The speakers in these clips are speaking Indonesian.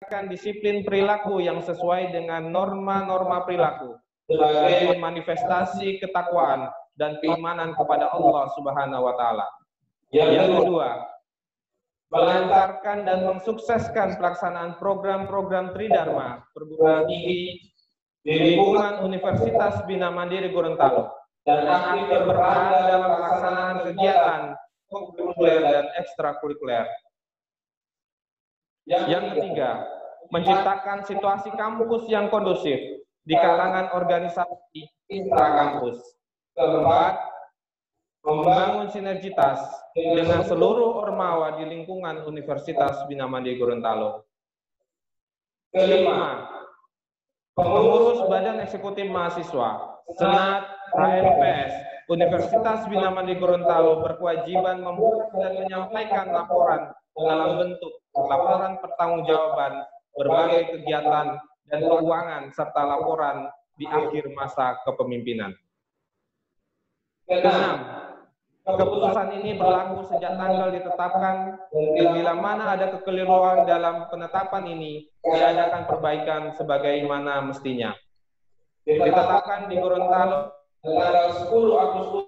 disiplin perilaku yang sesuai dengan norma-norma perilaku sebagai manifestasi ketakwaan dan keimanan kepada Allah Subhanahu wa taala. Yang kedua, melancarkan dan mensukseskan pelaksanaan program-program Tridharma perguruan tinggi di lingkungan Universitas Bina Mandiri Gorontalo dan aktif berperan dalam pelaksanaan kegiatan kurikuler dan ekstrakurikuler. Yang ketiga, menciptakan situasi kampus yang kondusif di kalangan organisasi intrakampus. Keempat, membangun sinergitas dengan seluruh ormawa di lingkungan Universitas Bina Mandiri Gorontalo. Kelima, pengurus Badan Eksekutif Mahasiswa, Senat, HMPS, Universitas Bina Mandiri Gorontalo berkewajiban membuat dan menyampaikan laporan dalam bentuk laporan pertanggungjawaban berbagai kegiatan dan keuangan serta laporan di akhir masa kepemimpinan. Keenam, keputusan ini berlaku sejak tanggal ditetapkan dan bila mana ada kekeliruan dalam penetapan ini, diadakan perbaikan sebagaimana mestinya. Ditetapkan di Gorontalo tanggal 10 Agustus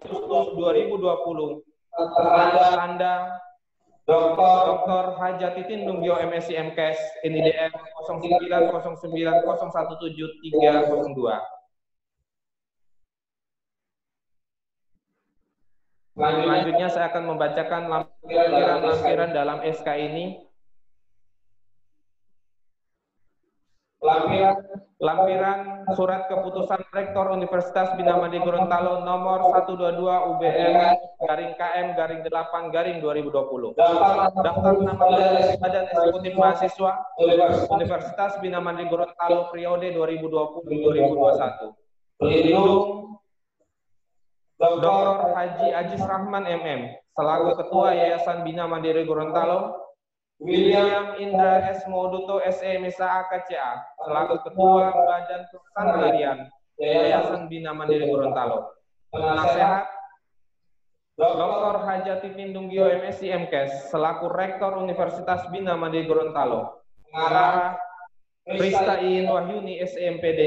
2020 tanda Dr. Hajati Tindunggio MSc MKes NIDM 0909017302. Selanjutnya saya akan membacakan lampiran dalam SK ini. Lampiran surat keputusan Rektor Universitas Bina Mandiri Gorontalo nomor 122 UBM-KM-8-2020. Daftar nama Badan Eksekutif Mahasiswa Universitas Bina Mandiri Gorontalo periode 2020-2021. Pelindung Dr. Haji Ajis Rahman MM selaku Ketua Yayasan Bina Mandiri Gorontalo. William Indra S. Moduto SE MSA KCA selaku Ketua Badan Pelaksanaan Harian Yayasan Bina Mandiri Gorontalo. Penasehat Dr. Hajati Tindunggio MSc MKes selaku Rektor Universitas Bina Mandiri Gorontalo. Pengarah Prista Iin Wahyuni SEMPD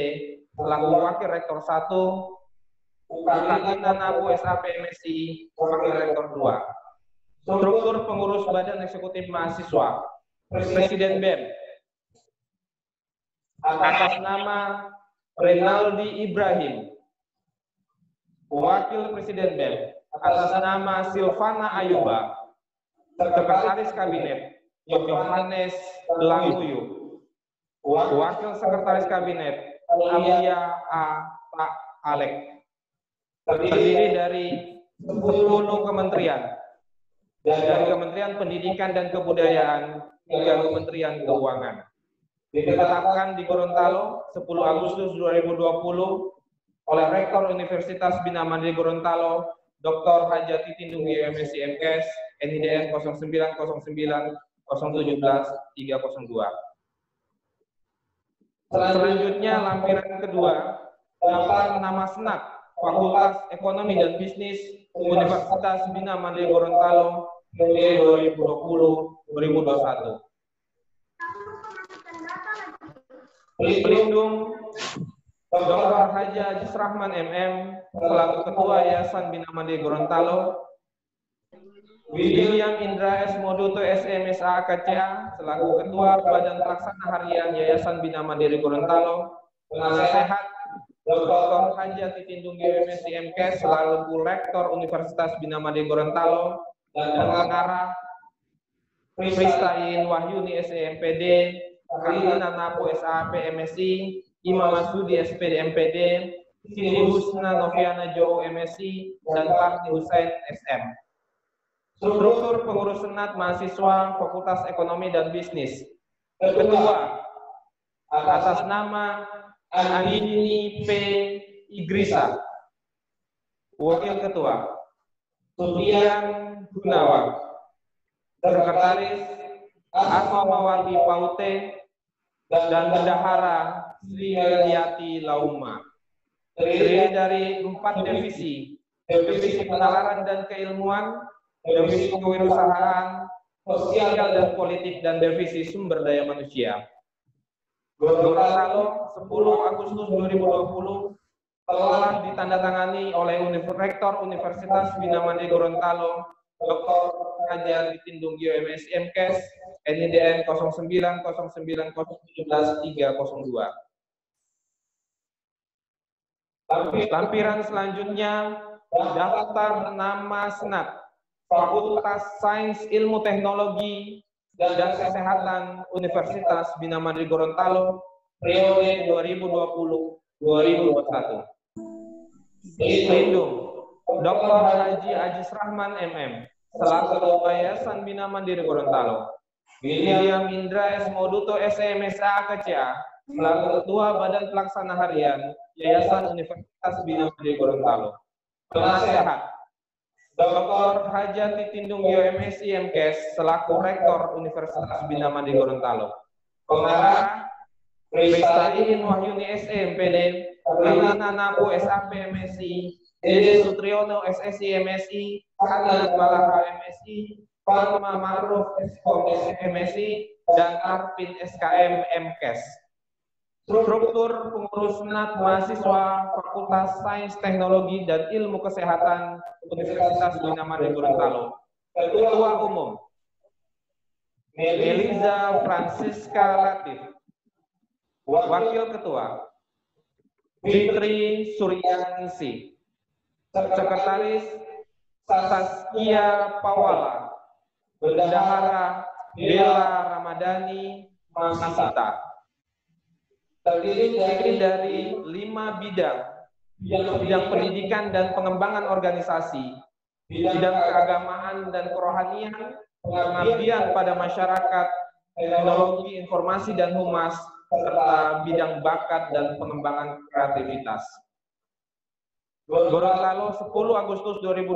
selaku Wakil Rektor 1. Ukatina Nabu SAP MSI Wakil Rektor 2. Struktur pengurus Badan Eksekutif Mahasiswa, Presiden BEM, atas nama Renaldi Ibrahim, Wakil Presiden BEM, atas nama Silvana Ayuba, Sekretaris Kabinet, Yohanes Languyu, Wakil Sekretaris Kabinet, Alia A. Alek, terdiri dari 10 kementerian, dari Kementerian Pendidikan dan Kebudayaan hingga Kementerian Keuangan. Ditetapkan di Gorontalo 10 Agustus 2020 oleh Rektor Universitas Bina Mandiri Gorontalo, Dr. Hajati Tindunggio MSc MKes NIDN 0909017302. Selanjutnya lampiran kedua, daftar nama Senat Fakultas Ekonomi dan Bisnis Universitas Bina Mandiri Gorontalo periode 2020-2021. Pelindung Dr. Haji Ajis Rahman MM selaku Ketua Yayasan Bina Mandiri Gorontalo. William Indra S. Moduto SMSA KCA selaku Ketua Badan Pelaksana Harian Yayasan Bina Mandiri Gorontalo. Penasehat Dr. Hajati Tindunggio MSc MKes selaku Rektor Universitas Bina Mandiri Gorontalo dan pengarah Prista Iin Wahyuni SEMPD, Karina Napo SAP MSI, Imam Masudi SPD MPD, Siti Husna Noviana Jowo MSI, dan Fakti Husain SM. Struktur pengurus Senat Mahasiswa Fakultas Ekonomi dan Bisnis. Ketua atas nama Andini P. Igrisa, Wakil Ketua Sudian Gunawan, Sekretaris Asmawati Paute, dan Bendahara Sri Heliati Lauma. Terdiri dari 4 divisi, divisi penalaran dan keilmuan, divisi kewirausahaan, sosial dan politik, dan divisi sumber daya manusia. Gorontalo 10 Agustus 2020 telah ditandatangani oleh Rektor Universitas Bina Mandiri Gorontalo, Dr. Haji Tindungyo MSI MKes, NIDN 0909017302. Lampiran selanjutnya, daftar nama senat Fakultas Sains Ilmu Teknologi dan Kesehatan Universitas Bina Mandiri Gorontalo periode 2020-2021. Pelindung Dr. Haji Ajis Rahman MM selaku Ketua Yayasan Bina Mandiri Gorontalo. William Indra S. Moduto SE MSA KCA selaku Ketua Badan Pelaksana Harian Yayasan Universitas Bina Mandiri Gorontalo. Penasehat Dr. Hajati Tindungyo MSI MKes selaku Rektor Universitas Bina Mandiri Gorontalo. Pengarah Kristain Wahyuni SE MPD, Lina Napu SAP MSI, Dede Sutriyono SSI MSI, Hanat Malaha MSI, Fatma Ma'ruf MSI, dan Arpin SKM MKes. Struktur pengurus senat mahasiswa Fakultas Sains Teknologi dan Ilmu Kesehatan Universitas Bina Mandiri Gorontalo. Ketua Umum Meliza Francisca Latif. Wakil Ketua Fitri Suryaningsi. Sekretaris Saskia Pawala. Bendahara Bella Ramadhani Masita. Terdiri dari 5 bidang pendidikan dan pengembangan organisasi, bidang keagamaan dan kerohanian, pengabdian pada masyarakat, teknologi informasi dan humas, serta bidang bakat dan pengembangan kreativitas. Gorontalo 10 Agustus 2020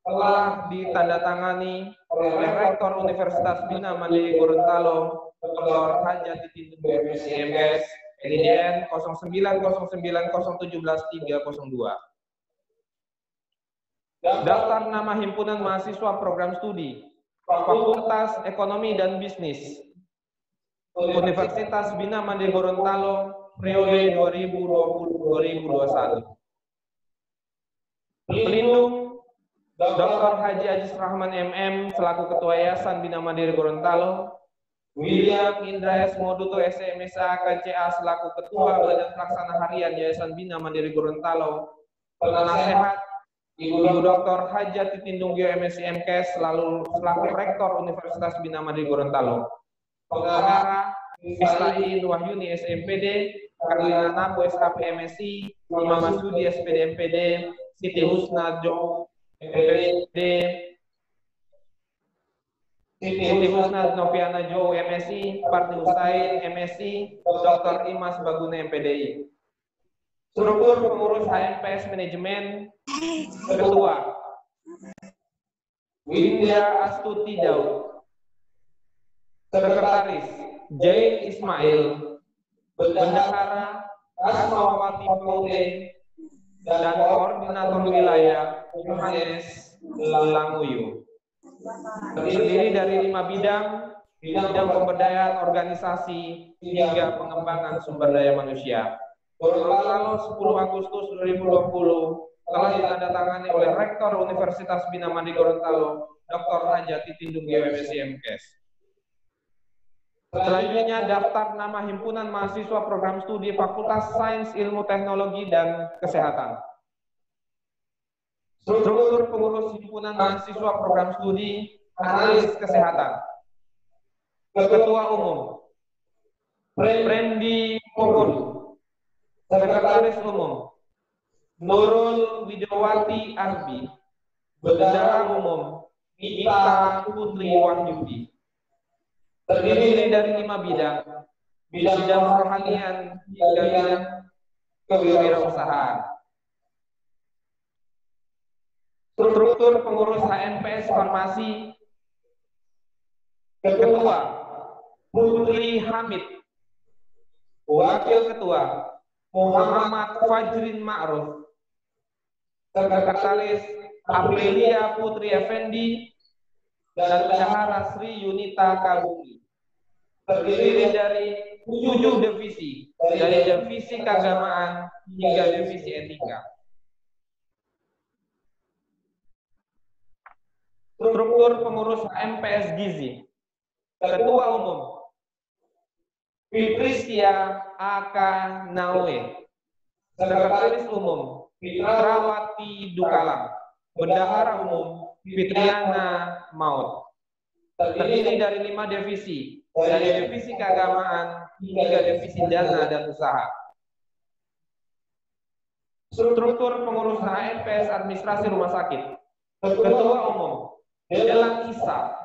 telah ditandatangani oleh Rektor Universitas Bina Mandiri Gorontalo, Dr. Hajati Tindungyo MSI MKes, NIDN 0909017302. Daftar nama Himpunan Mahasiswa Program Studi Fakultas Ekonomi dan Bisnis Universitas Bina Mandiri Gorontalo periode 2020-2021. Pelindung Dr. Haji Ajis Rahman MM selaku Ketua Yayasan Bina Mandiri Gorontalo. William Indra S. Moduto SE MSA KCA selaku Ketua Badan Pelaksana Harian Yayasan Bina Mandiri Gorontalo. Penasehat Ibu Dr. Hajati Tindungyo MSI MKes selaku Rektor Universitas Bina Mandiri Gorontalo. Pengarah Kristain Wahyuni SMPD, Karlina Nabu SAP MSI, Imam Masudi SPD MPD, Siti Husna Jo MPD, Siti Husna Noviana Jo MSI, Parti Husain MSI, Dr. Imas Baguna MPDI. Struktur pengurus HMPS Manajemen. Ketua Winda Astuti Daud. Sekretaris Jain Ismail. Bendahara Asmawati Paude. Dan Koordinator Wilayah Yohanes Languyu. Terdiri dari 5 bidang pemberdayaan organisasi hingga pengembangan sumber daya manusia. Gorontalo 10 Agustus 2020 telah ditandatangani oleh Rektor Universitas Bina Mandiri Gorontalo, Dr. Hajati Tindungyo MSI MKes. Selanjutnya daftar nama Himpunan Mahasiswa Program Studi Fakultas Sains Ilmu Teknologi dan Kesehatan. Struktur pengurus Himpunan Mahasiswa Program Studi Analis Kesehatan. Ketua Umum Prendi Mogol. Sekretaris Umum Nurul Widowati Arbi. Bendahara Umum Mita Putri Wahyudi. Terdiri dari 5 bidang kerohanian hingga bidang kewirausahaan. Struktur pengurus HMPS Farmasi. Ketua Putri Hamid. Wakil Ketua Muhammad Fajrin Ma'ruf. Sekretaris Aprilia Putri Effendi dan Bendahara Sri Yunita Kabumi. terdiri dari 7 divisi, dari divisi keagamaan hingga divisi etika. Struktur pengurus HMPS Gizi. Ketua Umum Fitristia AK Nawe. Sekretaris Umum Fitrawati Dukalang. Bendahara Umum Fitriana Maut. Terdiri dari 5 divisi, dari divisi keagamaan hingga divisi dana dan usaha. Struktur pengurus HMPS administrasi rumah sakit. Ketua Umum Delang Isa.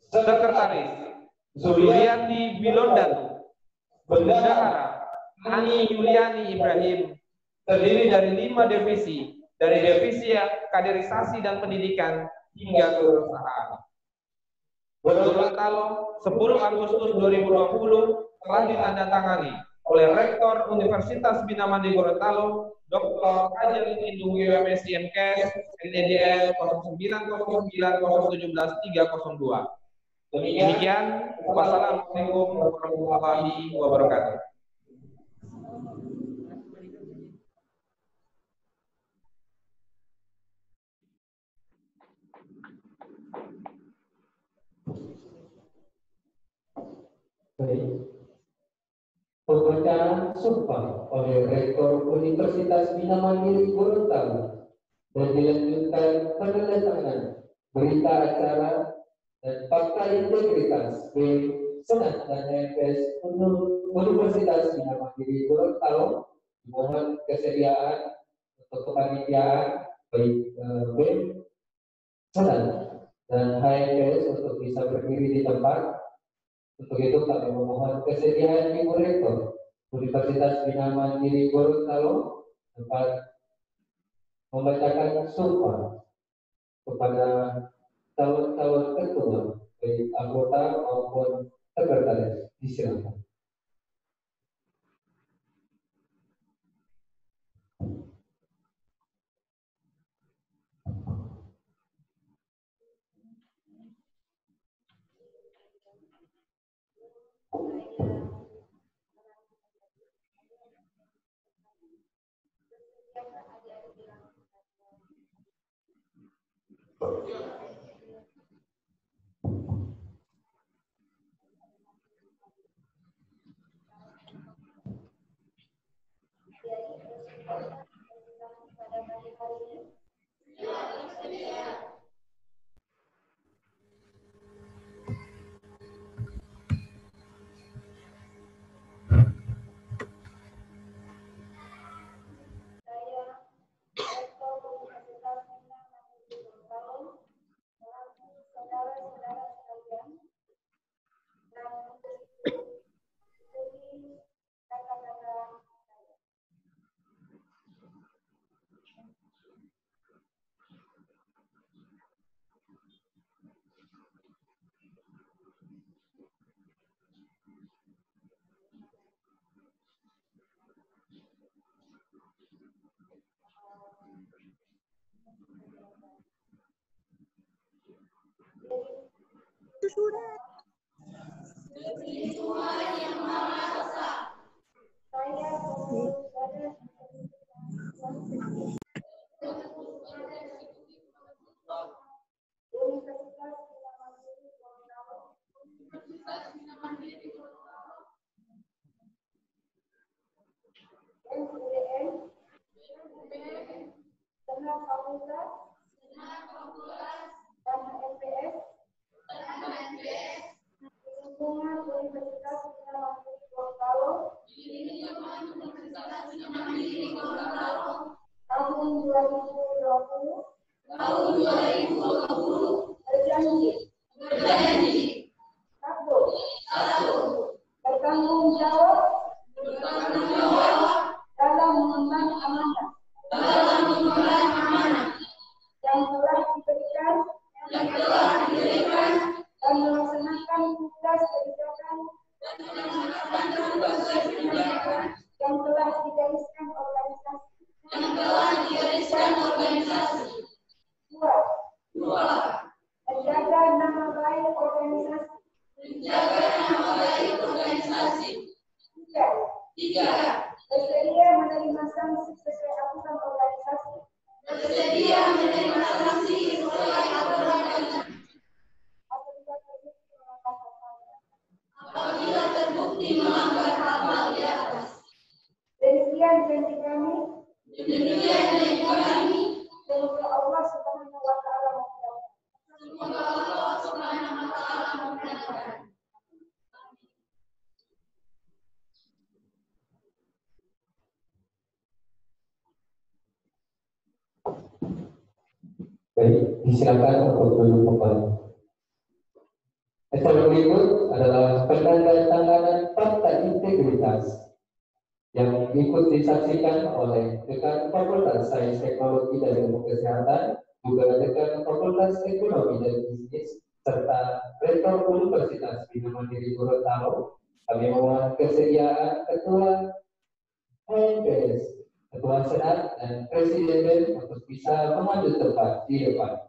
Sekretaris Zuliati Bilondatu. Bendahara Ani Yuliani Ibrahim. Terdiri dari 5 divisi, dari divisi kaderisasi dan pendidikan hingga kewirausahaan. Gorontalo 10 Agustus 2020 telah ditandatangani oleh Rektor Universitas Bina Mandiri Gorontalo, Dr. Hajar Indung WMS IMKes, NDDL 0909017302. Demikian, wassalamualaikum warahmatullahi wabarakatuh. Baik. Pembacaan sumpah oleh Rektor Universitas Bina Mandiri Gorontalo dan dilanjutkan penandatanganan berita acara dan fakta integritas B. Senat dan HMPS Universitas Bina Mandiri Gorontalo. Mohon kesediaan untuk kepanitiaan baik B. Senat dan HMPS untuk bisa berdiri di tempat. Untuk itu kami memohon kesediaan Ibu Rektor Universitas Bina Mandiri Gorontalo dapat membacakan sumpah kepada calon-calon ketua baik anggota maupun sekretaris. Disilakan. Demi Tuhan Yang Maha Esa, saya Universitas Bina Mandiri Gorontalo, NDDL, Senat Fakultas, dan HMPS, lingkungan Universitas Bina Mandiri Gorontalo, tahun 2020, berjanji, satu, bertanggung jawab dalam mengemban amanah yang telah diberikan dan melaksanakan tugas kebijakan yang telah digariskan organisasi. Dua, menjaga nama baik organisasi 3. Bersedia menerima sanksi sesuai aturan organisasi. Bersedia menerima sanksi sesuai aturan organisasi. Apabila terbukti melanggar hal di atas. Demikian janji kami. Demikian janji kami. Semoga Allah Subhanahu wa taala memudahkan. Semoga Allah Subhanahu wa taala memudahkan. Baik, disilakan untuk duduk kembali. Acara berikut adalah penandatanganan fakta integritas yang ikut disaksikan oleh dekan Fakultas Sains Teknologi dan Ilmu Kesehatan, juga dekan Fakultas Ekonomi dan Bisnis, serta Rektor Universitas Bina Mandiri Gorontalo. Kami mohon kesediaan Ketua HMPS, Ketua Senat, dan Presiden untuk bisa mengambil tempat di depan.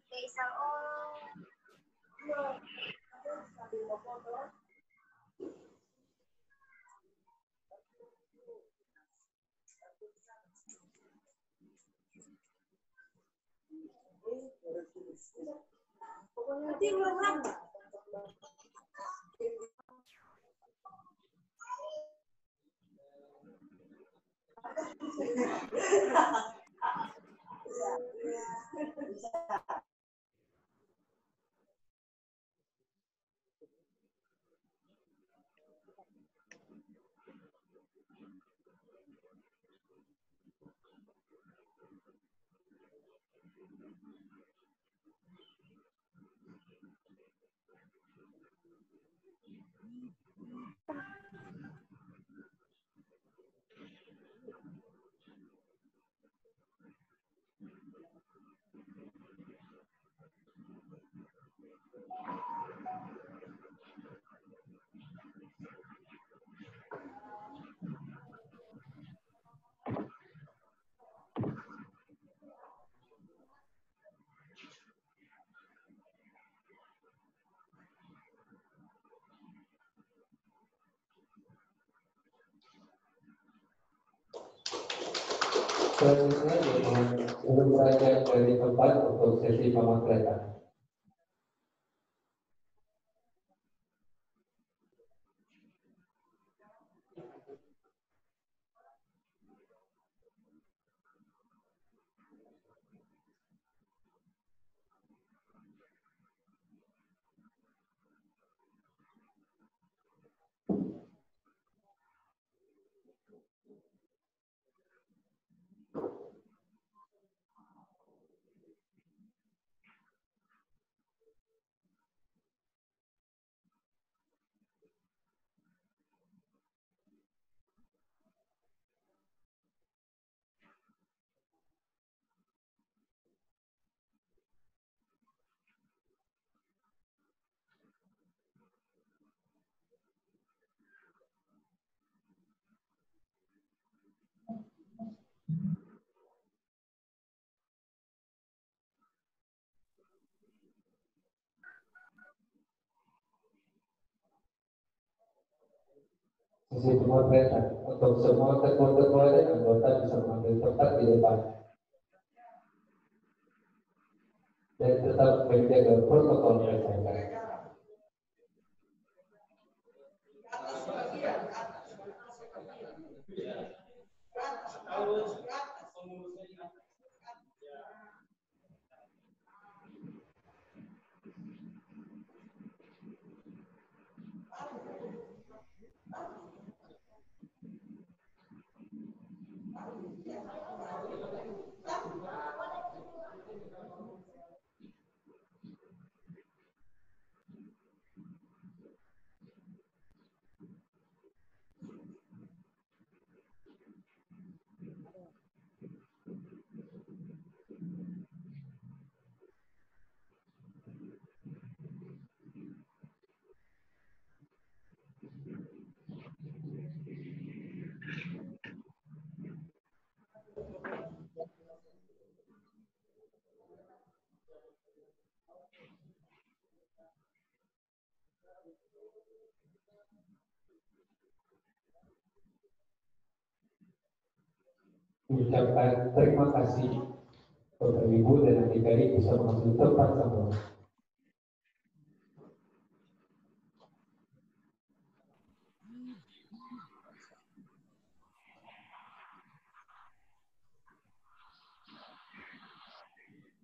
Silakan. Selanjutnya untuk belajar dari tempat untuk sesi pemotretan. Sisi pemotretan untuk semua ketua-ketua dan anggota bisa mengambil tempat di depan dan tetap menjaga protokol kesehatan. Ucapkan terima kasih Bapak Ibu dan adik-adik bisa mengambil tempat semua.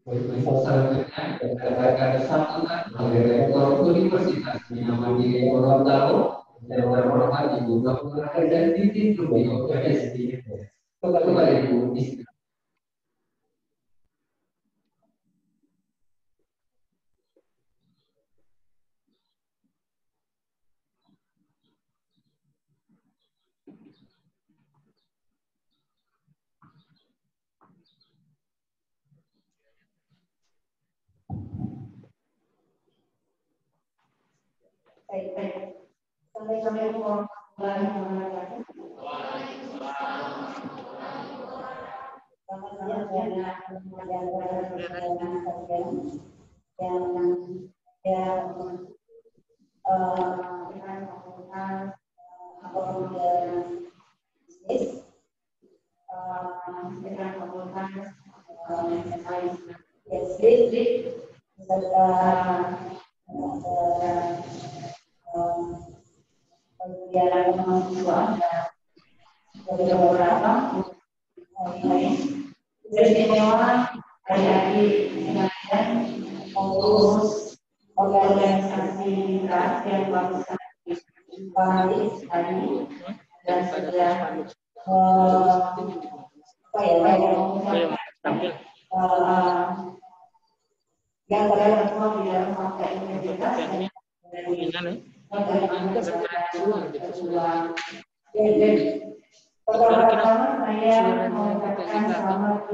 Selanjutnya akan disambutkan oleh Rektor Universitas Bina Mandiri Gorontalo yang terhormat Ibu Dr. Ardanti Rubio PhD. Kepada Ibu Istri. Baik. Assalamualaikum warahmatullahi wabarakatuh. Selamat siang yang melakukan bisnis dengan menggunakan listrik serta kegiatan mahasiswa dari beberapa istimewa adik-adik sekalian pengurus organisasi lintas yang baru kami tadi dan sudah yang berada semua di dalam masa universitas pertama saya mengucapkan selamat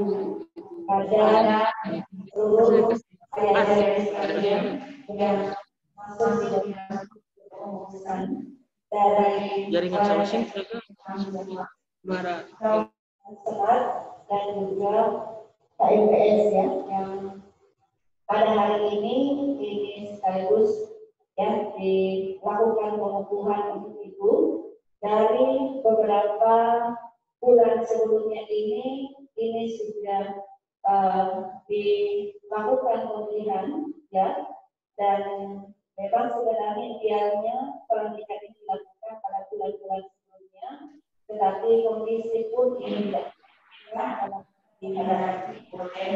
pada seluruh adik-adik sekalian yang masuk di dalam pengurusan dari jaringan sama sih dan juga KMPS ya, yang pada hari ini sekaligus ya dilakukan pengukuhan untuk ibu dari beberapa bulan sebelumnya ini sudah dilakukan pemilihan ya, dan memang sebenarnya idealnya pelantikan ini dilakukan pada bulan-bulan sebelumnya, tetapi kondisi pun ini tidak dihadapi oleh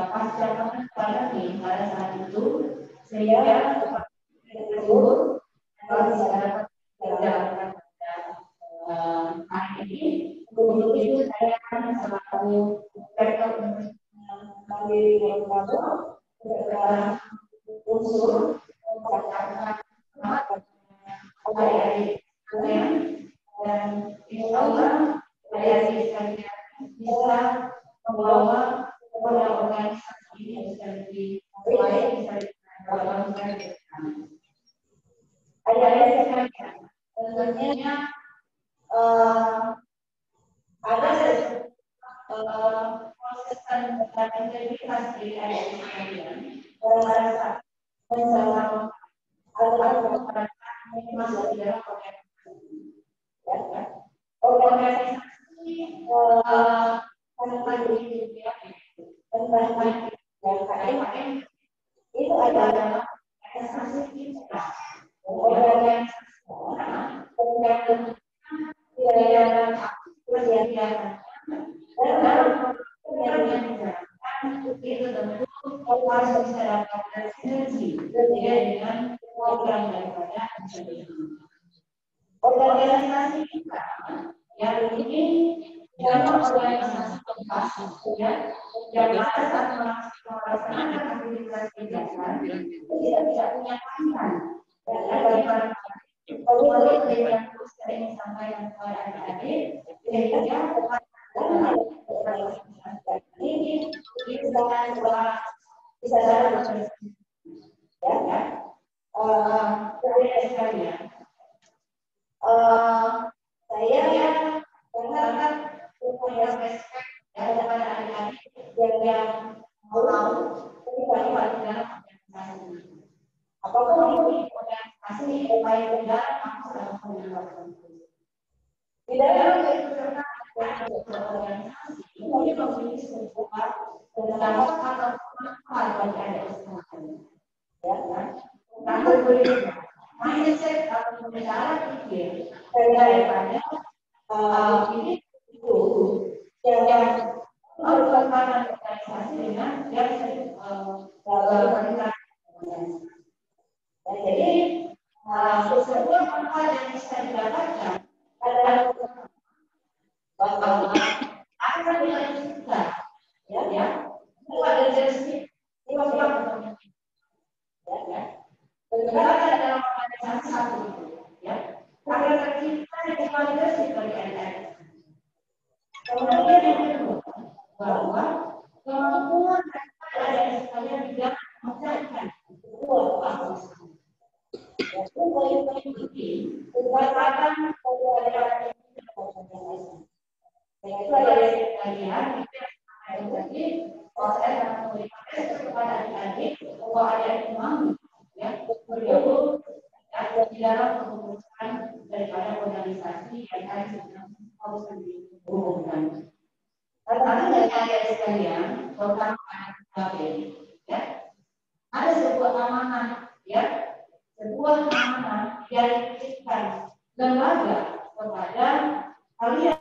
pasca pandemi pada saat itu, sehingga tersebut harus dilakukan hari Untuk itu saya selaku rektor Universitas Mandiri Gorontalo beserta unsur mengucapkan selamat adik-adik sekalian, dan insya Allah adik-adik sekalian bisa membawa organisasi ini bisa lebih baik, bisa dilakukan ke depan. Adik-adik sekalian, tentunya ada proses dan integritas dari adik-adik sekalian dalam rangka menjalankan aturan yang masuk di dalam organisasi. Organisasi tentang KKM itu adalah organisasi kita. Organisasi tentang kegiatan dalam program yang dijalankan itu tentu harus bisa dapat sinergi dengan program daripada organisasi kita yang ini adalah organisasi ya, yang pada saat melaksanakan aktivitas kegiatan itu tidak punya panggilan dan bagaimana kalau yang terus saya ingin sampaikan kepada adik-adik sehingga ini bisa dapat ya sekalian. Saya berharap punya respect kepada adik-adik yang mau terlibat dalam organisasi. Apapun itu organisasi baik tidak aku sedang melakukan. Di dalam keikutsertaan organisasi ini memiliki sebuah dampak atau manfaat bagi adik-adik sekalian. Ya kan? Karena berbeda mindset atau cara pikir daripada ini itu yang merupakan organisasi dengan yang bagaimana organisasi. Jadi sebuah manfaat yang bisa didapatkan adalah bahwa akan dilanjutkan ya bukan dari ya berkaitan dalam organisasi satu itu ya agar tercipta equalitas bagi adik-adik. Kemudian yang kedua bahwa kemampuan adik-adik sekalian di dalam menjalankan sebuah organisasi itu paling penting berdasarkan adik-adik organisasi. Dan itu adik-adik sekalian itu yang jadi kalau saya akan memberikan respect kepada adik-adik bahwa adik-adik mampu ya bergabung di dalam kepengurusan daripada organisasi yang harus dihubungkan. Karena dari adik-adik sekalian, terutama anak-anak ya, ada sebuah amanah ya, sebuah amanah yang diberikan lembaga kepada kalian.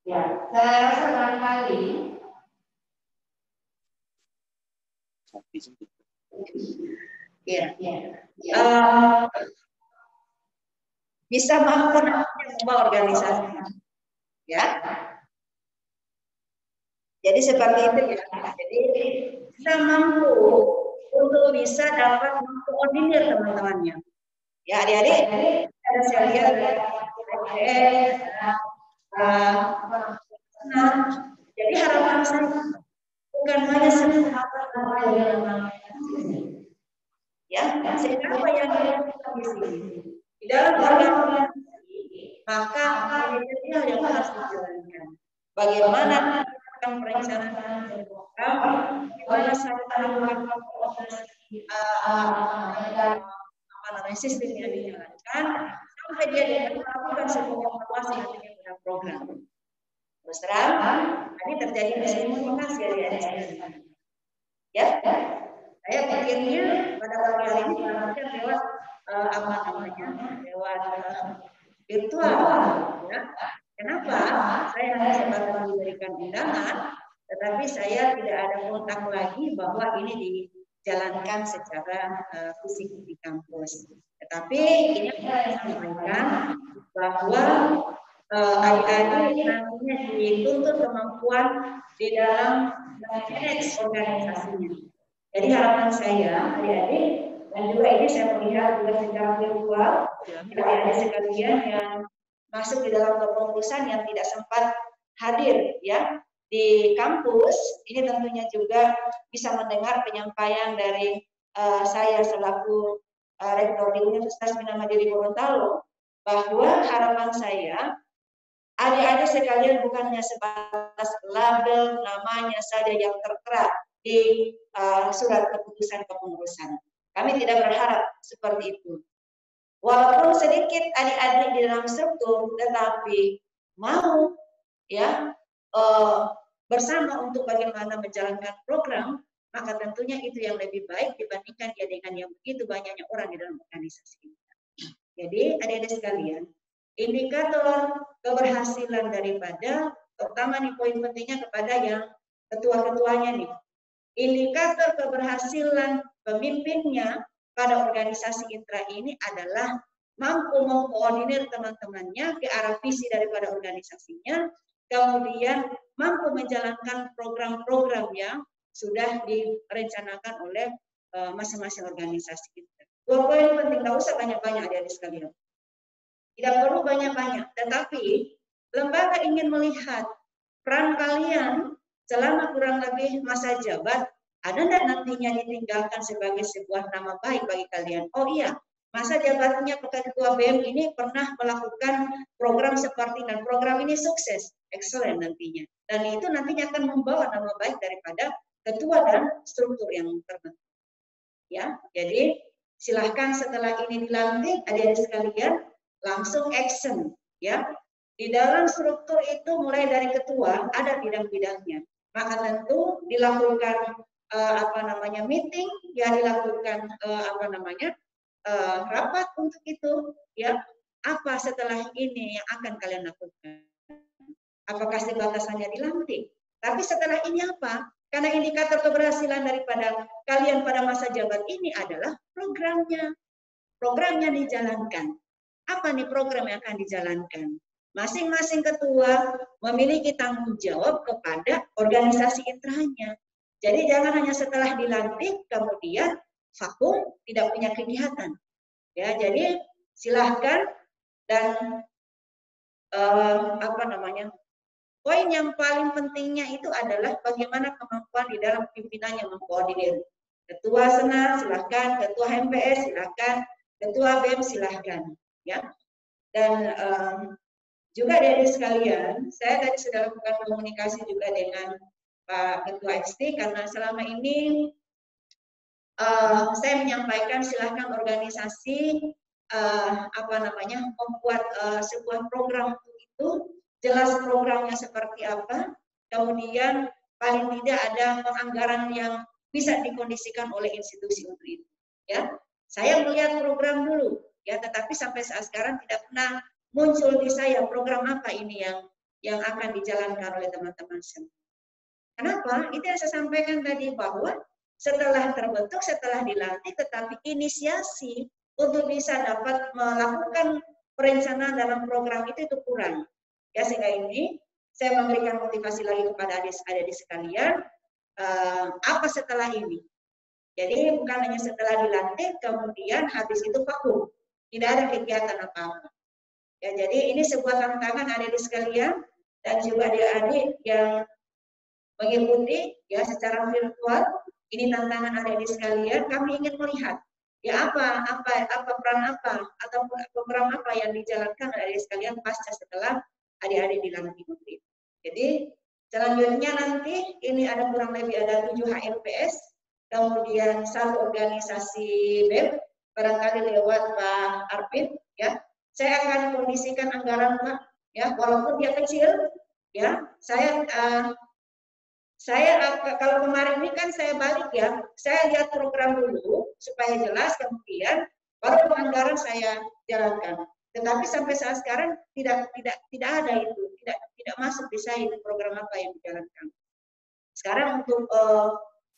Ya, saya rasa barangkali bisa mampu mengubah organisasi, ya. Jadi seperti itu ya. Jadi kita mampu untuk bisa dapat mengkoordinir teman-temannya. Ya adik-adik, saya lihat jadi harapan saya bukan hanya ya, siapa yang di sini di dalam organisasi, maka hal yang harus dijalankan. Bagaimana perencanaan program, bagaimana saya melakukan sistem yang dijalankan sampai dia melakukan sebuah evaluasi nantinya pada program. Terus terang, ini terjadi miskomunikasi dari ya. Saya pikirnya pada pagi hari ini lewat lewat virtual. Ya. Kenapa? Saya hanya sebatas memberikan undangan, tetapi saya tidak ada kontak lagi bahwa ini dijalankan secara fisik di kampus. Tetapi ini saya sampaikan bahwa adik-adik nantinya dituntut kemampuan di dalam manage organisasinya. Jadi harapan saya adik-adik, dan juga ini saya melihat juga secara virtual, adik-adik sekalian yang masuk di dalam kepengurusan yang tidak sempat hadir ya di kampus, ini tentunya juga bisa mendengar penyampaian dari saya selaku rektor di Universitas Bina Mandiri Gorontalo, bahwa harapan saya adik-adik sekalian bukan hanya sebatas label namanya saja yang tertera di surat keputusan kepengurusan. Kami tidak berharap seperti itu. Walaupun sedikit adik-adik di dalam struktur, tetapi mau ya bersama untuk bagaimana menjalankan program, maka tentunya itu yang lebih baik dibandingkan dia dengan yang begitu banyaknya orang di dalam organisasi kita. Jadi adik-adik sekalian, indikator keberhasilan daripada, pertama nih poin pentingnya kepada yang ketua-ketuanya nih. Indikator keberhasilan pemimpinnya pada organisasi intra ini adalah mampu mengkoordinir teman-temannya ke arah visi daripada organisasinya, kemudian mampu menjalankan program-program yang sudah direncanakan oleh masing-masing organisasi kita. Dua poin penting, tidak usah banyak-banyak adik-adik sekalian. Tidak perlu banyak-banyak, tetapi lembaga ingin melihat peran kalian selama kurang lebih masa jabat, ada tidak nantinya ditinggalkan sebagai sebuah nama baik bagi kalian? Oh iya, masa jabatannya Ketua BEM ini pernah melakukan program seperti dan program ini sukses, excellent nantinya. Dan itu nantinya akan membawa nama baik daripada ketua dan struktur yang terbentuk. Ya, jadi silahkan setelah ini dilantik, adik-adik sekalian langsung action. Ya, di dalam struktur itu mulai dari ketua ada bidang-bidangnya. Maka tentu dilakukan meeting, ya dilakukan rapat untuk itu, ya. Apa setelah ini yang akan kalian lakukan? Apakah batasannya dilantik? Tapi setelah ini apa? Karena indikator keberhasilan daripada kalian pada masa jabat ini adalah programnya. Programnya dijalankan. Apa nih program yang akan dijalankan? Masing-masing ketua memiliki tanggung jawab kepada organisasi intranya. Jadi jangan hanya setelah dilantik kemudian vakum tidak punya kegiatan. Ya, jadi silahkan dan poin yang paling pentingnya itu adalah bagaimana kemampuan di dalam pimpinannya mengkoordinir. Ketua Senat silahkan, ketua MPS silahkan, ketua BEM silahkan. Ya. Dan juga dari sekalian, saya tadi sudah lakukan komunikasi juga dengan Pak Ketua XT karena selama ini saya menyampaikan silahkan organisasi membuat sebuah program itu, jelas programnya seperti apa, kemudian paling tidak ada penganggaran yang bisa dikondisikan oleh institusi untuk itu. Ya, saya melihat program dulu, ya, tetapi sampai saat sekarang tidak pernah muncul di saya program apa ini yang akan dijalankan oleh teman-teman semua. Kenapa? Itu yang saya sampaikan tadi, bahwa setelah terbentuk, setelah dilantik, tetapi inisiasi untuk bisa dapat melakukan perencanaan dalam program itu kurang. Ya, sehingga ini saya memberikan motivasi lagi kepada adik-adik sekalian, apa setelah ini. Jadi bukan hanya setelah dilantik, kemudian habis itu vakum. Tidak ada kegiatan apa-apa. Ya, jadi ini sebuah tantangan adik-adik sekalian dan juga adik-adik yang mengikuti ya secara virtual. Ini tantangan adik-adik sekalian. Kami ingin melihat ya apa peran apa ataupun program apa yang dijalankan oleh adik sekalian pasca setelah adik-adik dilantik. Jadi selanjutnya nanti ini ada kurang lebih ada 7 HMPS, kemudian 1 organisasi BEM, barangkali lewat Pak Arvin ya. Saya akan kondisikan anggaran Pak ya, walaupun dia kecil ya. Saya kalau kemarin ini kan saya balik ya, saya lihat program dulu supaya jelas, kemudian baru anggaran saya jalankan. Tetapi sampai saat sekarang tidak ada itu, tidak masuk di saya itu program apa yang dijalankan. Sekarang untuk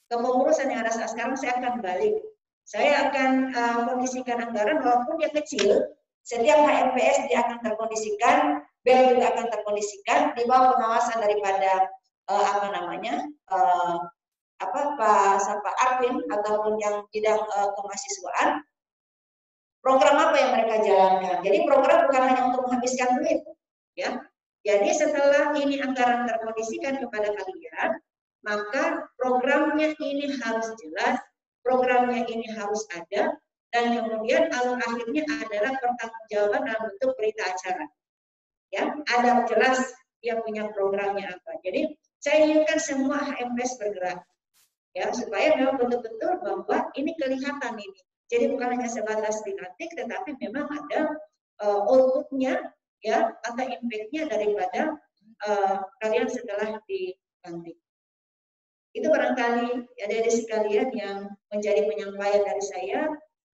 kepengurusan yang ada saat sekarang saya akan balik. Saya akan kondisikan anggaran walaupun dia kecil. Setiap HMPS dia akan terkondisikan, BEM juga akan terkondisikan di bawah pengawasan daripada Pak Arvin ataupun yang bidang kemahasiswaan. Program apa yang mereka jalankan. Jadi program bukan hanya untuk menghabiskan duit, ya. Jadi setelah ini anggaran terkondisikan kepada kalian, maka programnya ini harus jelas, programnya ini harus ada, dan kemudian alur akhirnya adalah pertanggungjawaban dalam bentuk berita acara. Ya, ada jelas dia punya programnya apa. Jadi saya inginkan semua HMPS bergerak, ya, supaya memang betul-betul bahwa ini kelihatan ini. Jadi bukan hanya sebatas dilantik, tetapi memang ada outputnya, ya, atau impact-nya daripada kalian setelah dilantik. Itu barangkali adik-adik sekalian yang menjadi penyampaian dari saya.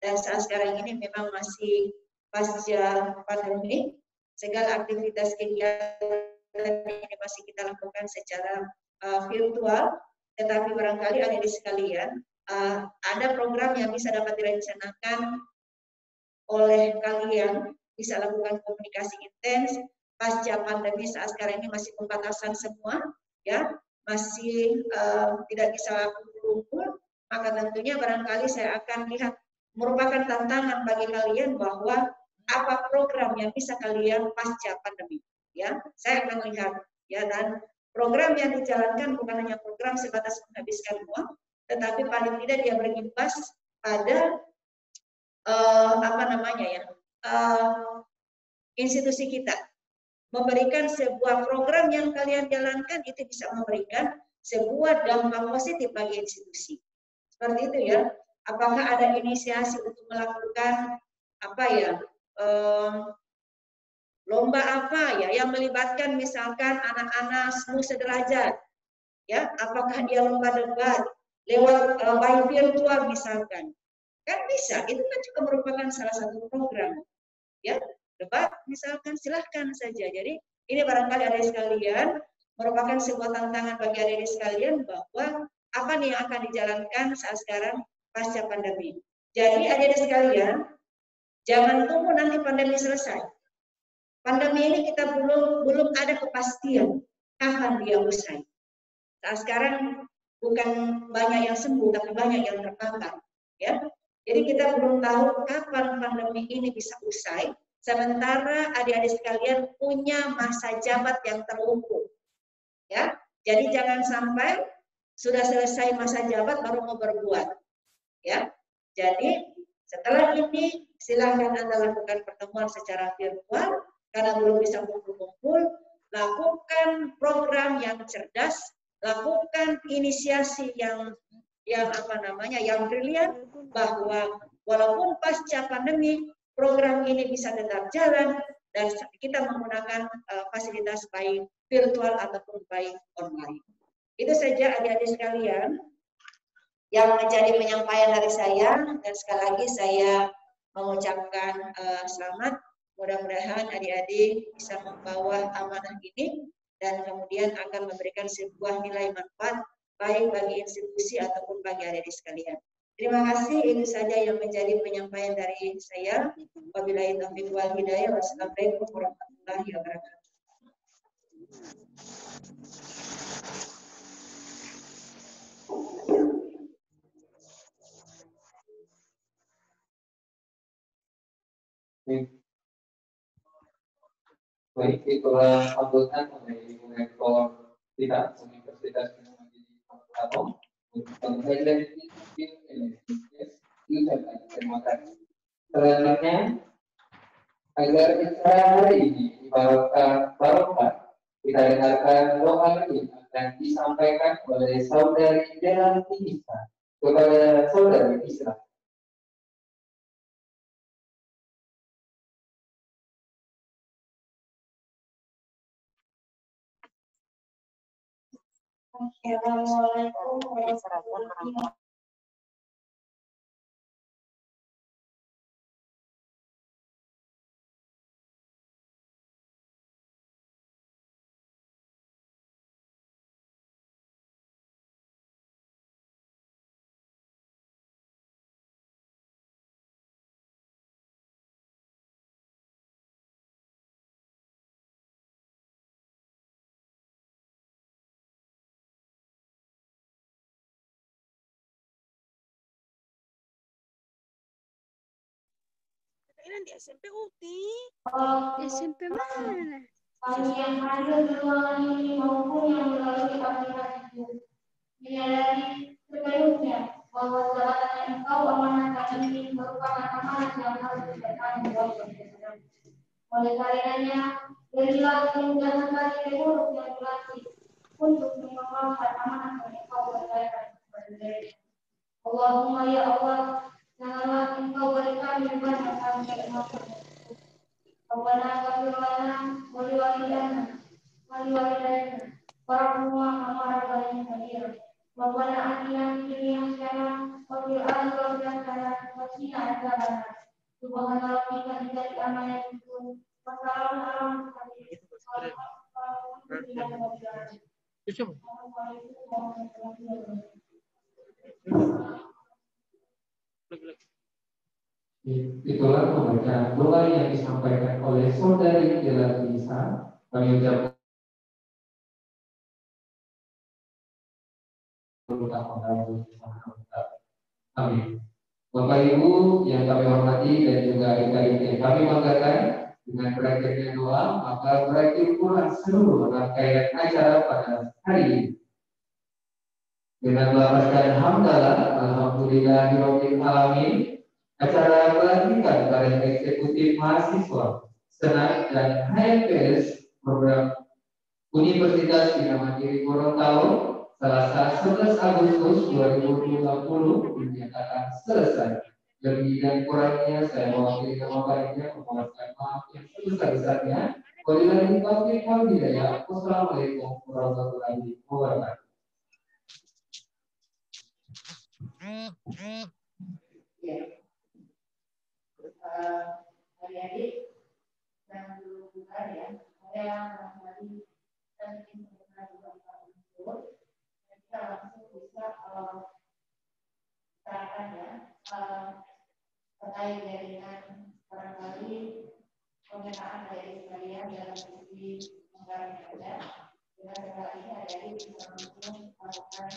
Dan saat sekarang ini memang masih pasca pandemi, segala aktivitas kegiatan ini masih kita lakukan secara virtual, tetapi barangkali adik-adik sekalian ada program yang bisa dapat direncanakan oleh kalian, bisa lakukan komunikasi intens pasca pandemi. Saat sekarang ini masih pembatasan semua, ya, masih tidak bisa kumpul, maka tentunya barangkali saya akan lihat merupakan tantangan bagi kalian bahwa apa program yang bisa kalian pasca pandemi. Ya, saya akan lihat ya, dan program yang dijalankan bukan hanya program sebatas menghabiskan uang, tetapi paling tidak dia berimbas pada institusi kita. Memberikan sebuah program yang kalian jalankan itu bisa memberikan sebuah dampak positif bagi institusi. Seperti itu ya. Apakah ada inisiasi untuk melakukan lomba apa ya yang melibatkan misalkan anak-anak SMU sederajat, ya, apakah dia lomba debat lewat by virtual misalkan, kan bisa, itu kan juga merupakan salah satu program, ya, debat misalkan, silahkan saja. Jadi ini barangkali adik sekalian merupakan sebuah tantangan bagi adik sekalian bahwa apa nih yang akan dijalankan saat sekarang pasca pandemi. Jadi adik sekalian jangan tunggu nanti pandemi selesai. Pandemi ini kita belum ada kepastian kapan dia usai. Saat sekarang bukan banyak yang sembuh, tapi banyak yang terpapar. Ya, jadi kita belum tahu kapan pandemi ini bisa usai. Sementara adik-adik sekalian punya masa jabat yang terlampau. Ya, jadi jangan sampai sudah selesai masa jabat baru mau berbuat. Ya, jadi setelah ini silakan Anda lakukan pertemuan secara virtual. Karena belum bisa kumpul-kumpul, lakukan program yang cerdas, lakukan inisiasi yang brilian, bahwa walaupun pasca pandemi program ini bisa tetap jalan dan kita menggunakan fasilitas baik virtual ataupun baik online. Itu saja adik-adik sekalian yang menjadi penyampaian dari saya, dan sekali lagi saya mengucapkan selamat Mudah-mudahan adik-adik bisa membawa amanah ini dan kemudian akan memberikan sebuah nilai manfaat baik bagi institusi ataupun bagi adik-adik sekalian. Terima kasih, itu saja yang menjadi penyampaian dari saya. Wabillahi taufiq wal hidayah. Wassalamualaikum warahmatullahi wabarakatuh. Baik, itulah sambutan oleh Ibu Rektor kita Universitas Muhammadiyah Kampung untuk highlight terima kasih. Selanjutnya, agar acara hari ini barokah, kita dengarkan doa yang akan disampaikan oleh Saudari Delanti Isa kepada Saudari Isra. Assalamualaikum warahmatullahi wabarakatuh. Di SMP Uti. SMP mana? Kami yang hadir di ruangan ini maupun yang melalui aplikasi menyadari sepenuhnya bahwa jabatan engkau amanahkan ini merupakan amanah yang harus dipertanggung jawabkan. Oleh karenanya, berilah kemudahan bagi pengurus yang dilatih untuk mengamalkan amanah yang engkau berikan kepada mereka. Allahumma ya Allah, janganlah engkau berikan beban yang kami terima. Rabbana ghfir lana wa li walidayna warhamhuma kama rabbayana shaghira. Rabbana atina fid dunya hasanah wa fil akhirati hasanah wa qina adzabannar. Subhana rabbika rabbil izzati yasifun wa salamun alal mursalin walhamdulillahi rabbil alamin. Assalamualaikum warahmatullahi wabarakatuh. Itulah pembacaan doa yang disampaikan oleh Saudari Delanti Isa. Kami ucapkan amin. Bapak Ibu yang kami hormati dan juga adik-adik yang kami banggakan, dengan berakhirnya doa maka berakhir pula seluruh rangkaian acara pada hari ini. Dengan melafazkan hamdalah alhamdulillahirabbil alamin, acara pelantikan Badan Eksekutif Mahasiswa Senat dan HMPS Program Universitas Bina Mandiri Gorontalo Selasa 11 Agustus 2020 dinyatakan selesai. Lebih dan kurangnya saya mewakili nama panitia memohonkan maaf yang sebesar-besarnya. Wabillahi taufiq wal hidayah. Wassalamualaikum warahmatullahi wabarakatuh. Adik-adik yang belum buka ya, saya barangkali kita ingin mengenal beberapa unsur, dan kita langsung bisa bicarakan ya terkait dengan barangkali pemetaan dari sekalian dalam sisi anggaran yang ada. Dengan cara ini adik-adik bisa langsung melakukan